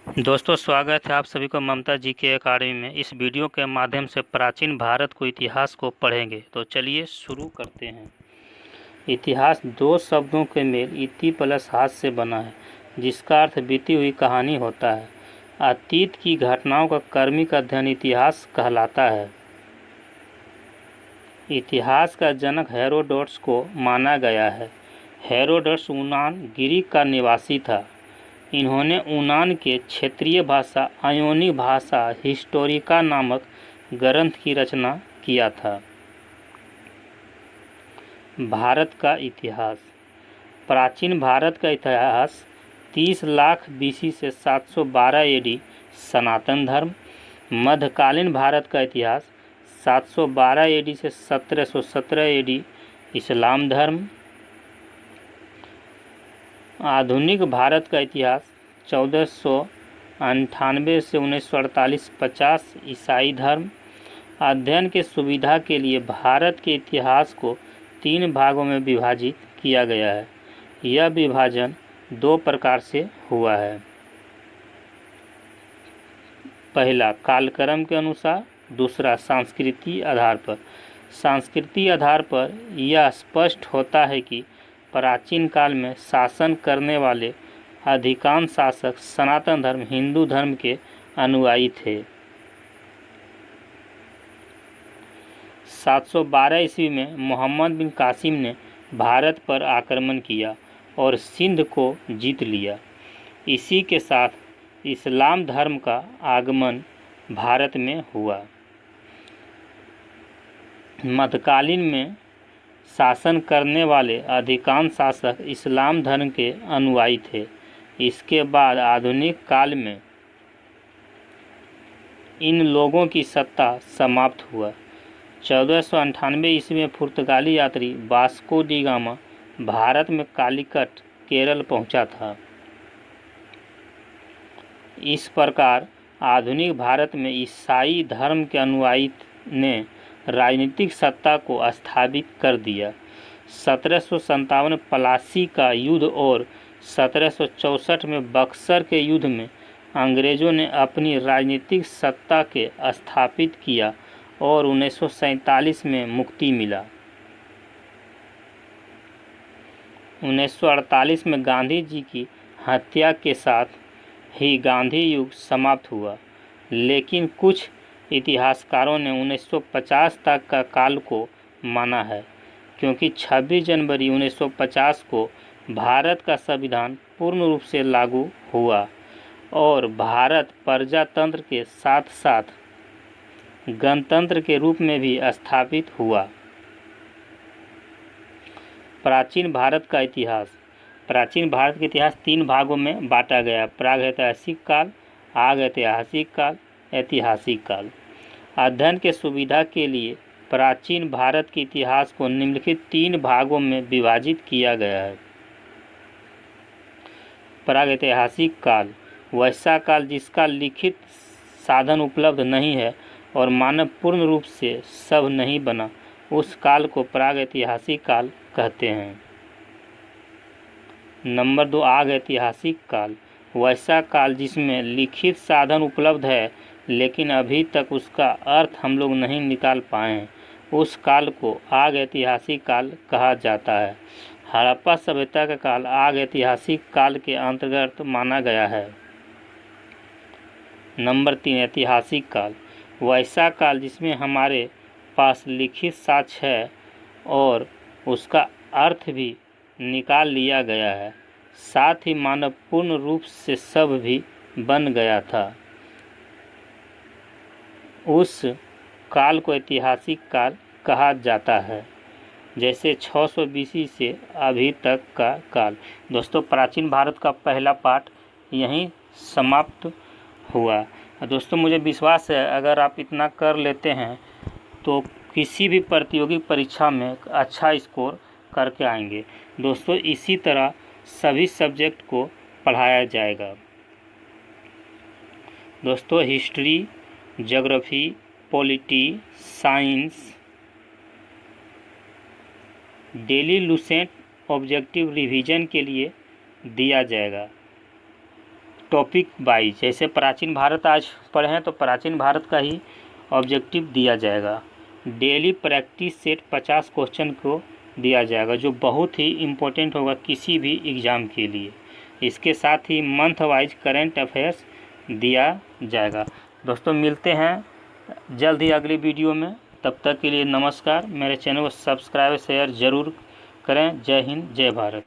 दोस्तों, स्वागत है आप सभी को ममता जी के अकाडमी में। इस वीडियो के माध्यम से प्राचीन भारत को इतिहास को पढ़ेंगे। तो चलिए शुरू करते हैं। इतिहास दो शब्दों के मेल इति प्लस हास से बना है, जिसका अर्थ बीती हुई कहानी होता है। अतीत की घटनाओं का कर्मिक अध्ययन इतिहास कहलाता है। इतिहास का जनक हेरोडोटस को माना गया है। हेरोडोटस यूनान गिरिक का निवासी था। इन्होंने यूनान के क्षेत्रीय भाषा आयोनिक भाषा हिस्टोरिका नामक ग्रंथ की रचना किया था। भारत का इतिहास। प्राचीन भारत का इतिहास 30 लाख बीसी से 712 एडी सनातन धर्म। मध्यकालीन भारत का इतिहास 712 एडी से 1717 एडी इस्लाम धर्म। आधुनिक भारत का इतिहास 1498 से 1948 50 ईसाई धर्म। अध्ययन के सुविधा के लिए भारत के इतिहास को 3 भागों में विभाजित किया गया है। यह विभाजन 2 प्रकार से हुआ है। पहला कालक्रम के अनुसार, दूसरा सांस्कृतिक आधार पर। सांस्कृतिक आधार पर यह स्पष्ट होता है कि प्राचीन काल में शासन करने वाले अधिकांश शासक सनातन धर्म हिंदू धर्म के अनुयायी थे। 712 ईस्वी में मोहम्मद बिन कासिम ने भारत पर आक्रमण किया और सिंध को जीत लिया। इसी के साथ इस्लाम धर्म का आगमन भारत में हुआ। मध्यकालीन में शासन करने वाले अधिकांश शासक इस्लाम धर्म के अनुयायी थे। इसके बाद आधुनिक काल में इन लोगों की सत्ता समाप्त हुआ। 1498 ईस्वी में पुर्तगाली यात्री वास्को डी गामा भारत में कालीकट केरल पहुंचा था। इस प्रकार आधुनिक भारत में ईसाई धर्म के अनुयायी ने राजनीतिक सत्ता को स्थापित कर दिया। 1757 प्लासी का युद्ध और 1764 में बक्सर के युद्ध में अंग्रेजों ने अपनी राजनीतिक सत्ता के स्थापित किया और 1947 में मुक्ति मिला। 1948 में गांधी जी की हत्या के साथ ही गांधी युग समाप्त हुआ, लेकिन कुछ इतिहासकारों ने 1950 तक का काल को माना है, क्योंकि 26 जनवरी 1950 को भारत का संविधान पूर्ण रूप से लागू हुआ और भारत प्रजातंत्र के साथ साथ गणतंत्र के रूप में भी स्थापित हुआ। प्राचीन भारत का इतिहास। प्राचीन भारत का इतिहास 3 भागों में बांटा गया: प्रागैतिहासिक काल, आग ऐतिहासिक काल, ऐतिहासिक काल। अध्ययन के सुविधा के लिए प्राचीन भारत के इतिहास को निम्नलिखित 3 भागों में विभाजित किया गया है। प्रागैतिहासिक काल वैसा काल जिसका लिखित साधन उपलब्ध नहीं है और मानव पूर्ण रूप से सब नहीं बना, उस काल को प्रागैतिहासिक काल कहते हैं। नंबर 2 आग ऐतिहासिक काल वैसा काल जिसमें लिखित साधन उपलब्ध है लेकिन अभी तक उसका अर्थ हम लोग नहीं निकाल पाए हैं, उस काल को आग ऐतिहासिक काल कहा जाता है। हड़प्पा सभ्यता का काल आग ऐतिहासिक काल के अंतर्गत माना गया है। नंबर 3 ऐतिहासिक काल वैसा काल जिसमें हमारे पास लिखित साक्ष्य है और उसका अर्थ भी निकाल लिया गया है, साथ ही मानव पूर्ण रूप से सब भी बन गया था। उस काल को ऐतिहासिक काल कहा जाता है, जैसे 600 बीसी से अभी तक का काल। दोस्तों, प्राचीन भारत का पहला पाठ यहीं समाप्त हुआ। दोस्तों, मुझे विश्वास है अगर आप इतना कर लेते हैं तो किसी भी प्रतियोगी परीक्षा में अच्छा स्कोर करके आएंगे। दोस्तों, इसी तरह सभी सब्जेक्ट को पढ़ाया जाएगा। दोस्तों, history, geography, polity, science daily Lucent objective revision के लिए दिया जाएगा। टॉपिक वाइज, जैसे प्राचीन भारत आज पढ़े हैं तो प्राचीन भारत का ही ऑब्जेक्टिव दिया जाएगा। डेली प्रैक्टिस सेट 50 क्वेश्चन को दिया जाएगा, जो बहुत ही इम्पोर्टेंट होगा किसी भी एग्ज़ाम के लिए। इसके साथ ही मंथ वाइज करंट अफेयर्स दिया जाएगा। दोस्तों मिलते हैं जल्द ही अगली वीडियो में, तब तक के लिए नमस्कार। मेरे चैनल को सब्सक्राइब शेयर ज़रूर करें। जय हिंद, जय भारत।